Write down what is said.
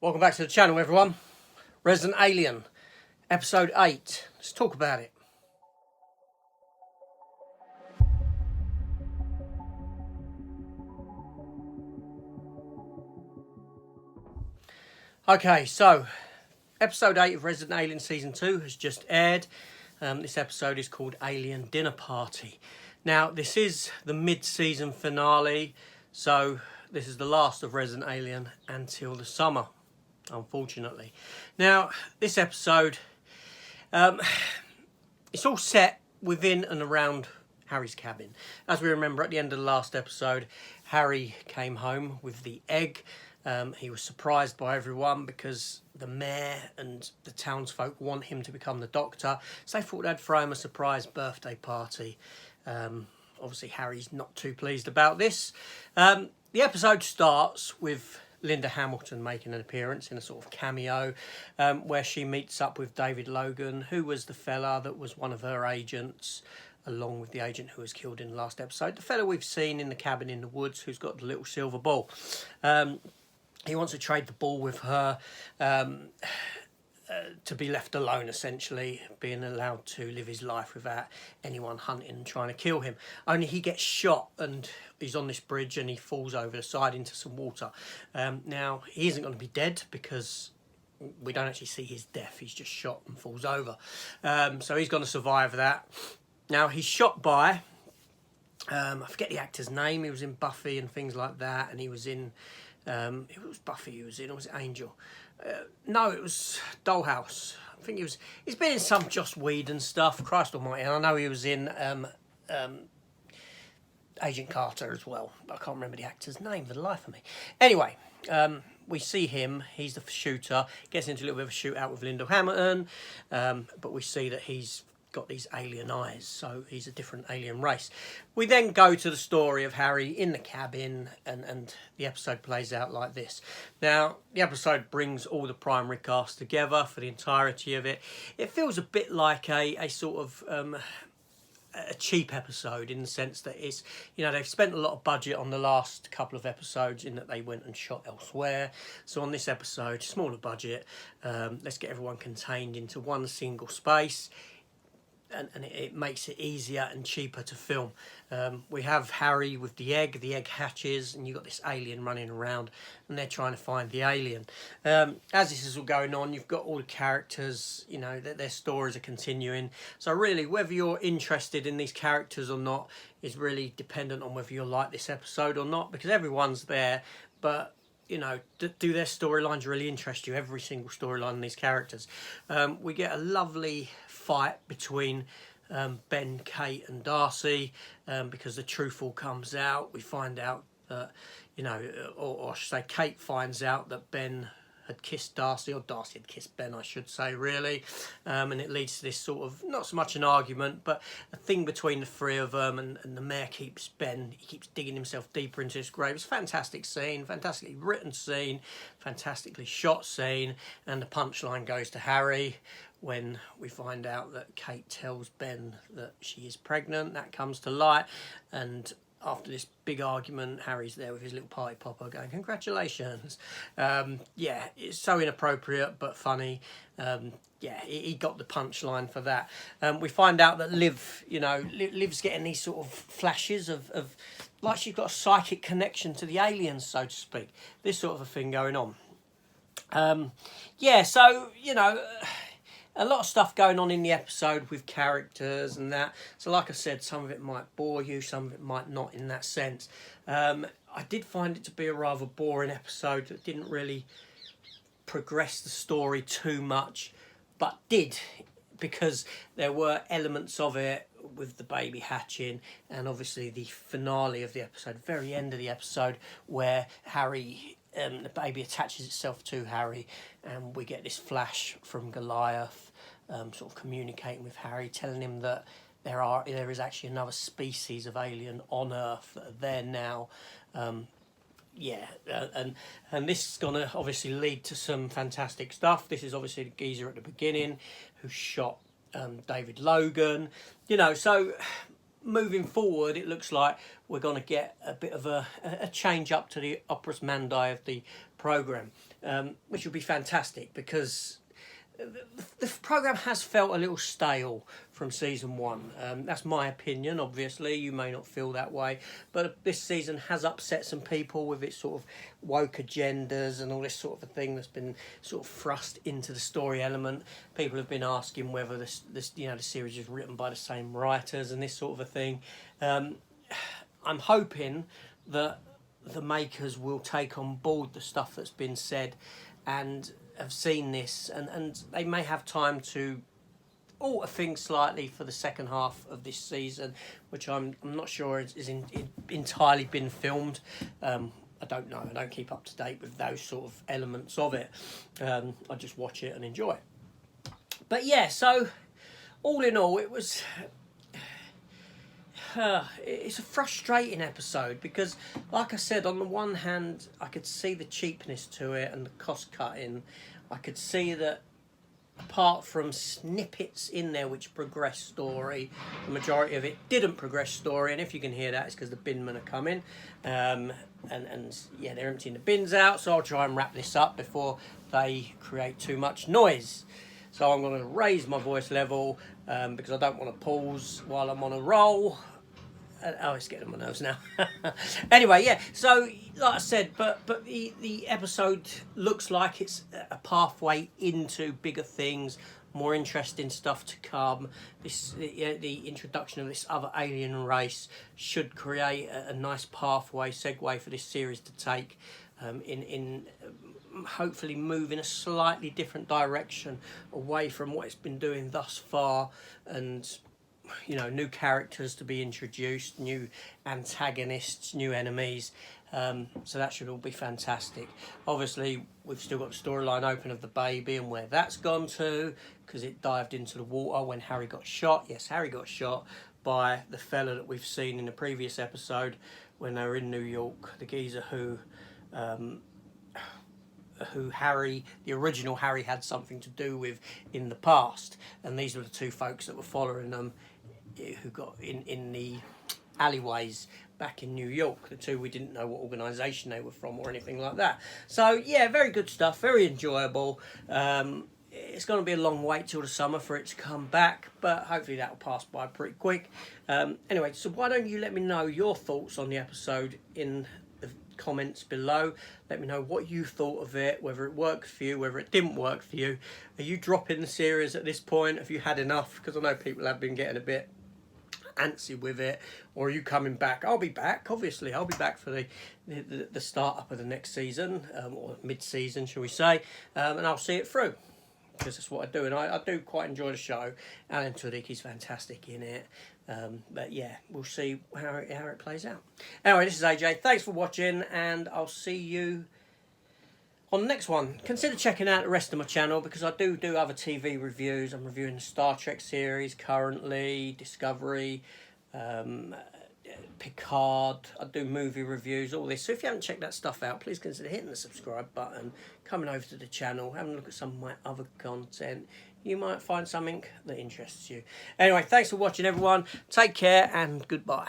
Welcome back to the channel, everyone. Resident Alien, episode 8. Let's talk about it. Okay, so episode 8 of Resident Alien Season 2 has just aired. This episode is called Alien Dinner Party. Now, this is the mid-season finale, so this is the last of Resident Alien until the summer, unfortunately. Now, this episode, it's all set within and around Harry's cabin. As we remember at the end of the last episode, Harry came home with the egg. He was surprised by everyone because the mayor and the townsfolk want him to become the Doctor, so they thought they'd throw him a surprise birthday party. Obviously Harry's not too pleased about this. The episode starts with Linda Hamilton making an appearance in a sort of cameo, where she meets up with David Logan, who was the fella that was one of her agents, along with the agent who was killed in the last episode. The fella we've seen in the cabin in the woods who's got the little silver ball. He wants to trade the ball with her, to be left alone, essentially, being allowed to live his life without anyone hunting and trying to kill him. Only he gets shot and he's on this bridge and he falls over the side into some water. Now, he isn't going to be dead because we don't actually see his death. He's just shot and falls over. So he's going to survive that. Now, he's shot by, I forget the actor's name. He was in Buffy and things like that, and he was in, it was Buffy he was in, or was it Angel? No, it was Dollhouse. I think he's been in some Joss Whedon stuff, Christ almighty, and I know he was in Agent Carter as well. I can't remember the actor's name for the life of me. Anyway, we see him, he's the shooter, gets into a little bit of a shootout with Linda Hamilton, but we see that he's got these alien eyes, so he's a different alien race. We then go to the story of Harry in the cabin, and the episode plays out like this. Now, the episode brings all the primary cast together for the entirety of it. It feels a bit like a sort of a cheap episode, in the sense that it's, you know, they've spent a lot of budget on the last couple of episodes in that they went and shot elsewhere. So on this episode, smaller budget, let's get everyone contained into one single space. And it makes it easier and cheaper to film. We have Harry with the egg hatches, and you've got this alien running around, and they're trying to find the alien. As this is all going on, you've got all the characters, you know, their stories are continuing. So really, whether you're interested in these characters or not is really dependent on whether you like this episode or not, because everyone's there, but you know, do their storylines really interest you? Every single storyline in these characters. We get a lovely fight between Ben, Kate and Darcy, because the truth all comes out. We find out that, you know, or I should say Kate finds out that Ben had kissed Darcy, or Darcy had kissed Ben, I should say, really. And it leads to this sort of, not so much an argument, but a thing between the three of them, and the mayor keeps he keeps digging himself deeper into this grave. It's a fantastic scene, fantastically written scene, fantastically shot scene, and the punchline goes to Harry when we find out that Kate tells Ben that she is pregnant. That comes to light, and after this big argument, Harry's there with his little party popper going, congratulations. Yeah, it's so inappropriate but funny. Yeah, he got the punchline for that. We find out that Liv, you know, Liv's getting these sort of flashes of like she's got a psychic connection to the aliens, so to speak. This sort of a thing going on. Yeah, so, you know, a lot of stuff going on in the episode with characters and that. So like I said, some of it might bore you, some of it might not in that sense. I did find it to be a rather boring episode that didn't really progress the story too much, but did, because there were elements of it with the baby hatching, and obviously the finale of the episode, very end of the episode, where Harry, the baby attaches itself to Harry, and we get this flash from Goliath, sort of communicating with Harry, telling him that there is actually another species of alien on Earth that are there now. Yeah, and this is going to obviously lead to some fantastic stuff. This is obviously the geezer at the beginning who shot David Logan. You know, so moving forward, it looks like we're going to get a bit of a change up to the Opus Mundi of the programme, which will be fantastic, because the programme has felt a little stale from season 1. That's my opinion, obviously. You may not feel that way. But this season has upset some people with its sort of woke agendas and all this sort of a thing that's been sort of thrust into the story element. People have been asking whether this the series is written by the same writers and this sort of a thing. I'm hoping that the makers will take on board the stuff that's been said and have seen this, and they may have time to alter things slightly for the second half of this season, which I'm not sure is entirely been filmed. I don't know. I don't keep up to date with those sort of elements of it. I just watch it and enjoy it. But yeah, so all in all, it was... it's a frustrating episode because, like I said, on the one hand, I could see the cheapness to it and the cost cutting. I could see that apart from snippets in there which progress story, the majority of it didn't progress story. And if you can hear that, it's because the binmen are coming. And yeah, they're emptying the bins out. So I'll try and wrap this up before they create too much noise. So I'm going to raise my voice level because I don't want to pause while I'm on a roll. Oh, it's getting on my nerves now. Anyway, yeah, so like I said, but the episode looks like it's a pathway into bigger things, more interesting stuff to come. The introduction of this other alien race should create a nice pathway, segue for this series to take in hopefully move in a slightly different direction away from what it's been doing thus far, and new characters to be introduced, new antagonists, new enemies. So that should all be fantastic. Obviously, we've still got the storyline open of the baby and where that's gone to, because it dived into the water when Harry got shot. Yes, Harry got shot by the fella that we've seen in the previous episode when they were in New York, the geezer who Harry, the original Harry, had something to do with in the past. And these were the two folks that were following them, who got in the alleyways back in New York. The two, we didn't know what organisation they were from or anything like that. So yeah, very good stuff, very enjoyable. It's going to be a long wait till the summer for it to come back, but hopefully that will pass by pretty quick. Anyway, so why don't you let me know your thoughts on the episode in the comments below. Let me know what you thought of it, whether it worked for you, whether it didn't work for you. Are you dropping the series at this point? Have you had enough? Because I know people have been getting a bit antsy with it. Or are you coming back? I'll be back, obviously. I'll be back for the start up of the next season, or mid-season, shall we say, and I'll see it through, because that's what I do. And I do quite enjoy the show. Alan Tudyk's fantastic in it. But yeah, we'll see how it plays out. Anyway, this is AJ. Thanks for watching, and I'll see you on the next one. Consider checking out the rest of my channel, because I do other TV reviews. I'm reviewing the Star Trek series currently, Discovery, Picard. I do movie reviews, all this. So if you haven't checked that stuff out, please consider hitting the subscribe button, coming over to the channel, having a look at some of my other content. You might find something that interests you. Anyway, thanks for watching, everyone. Take care and goodbye.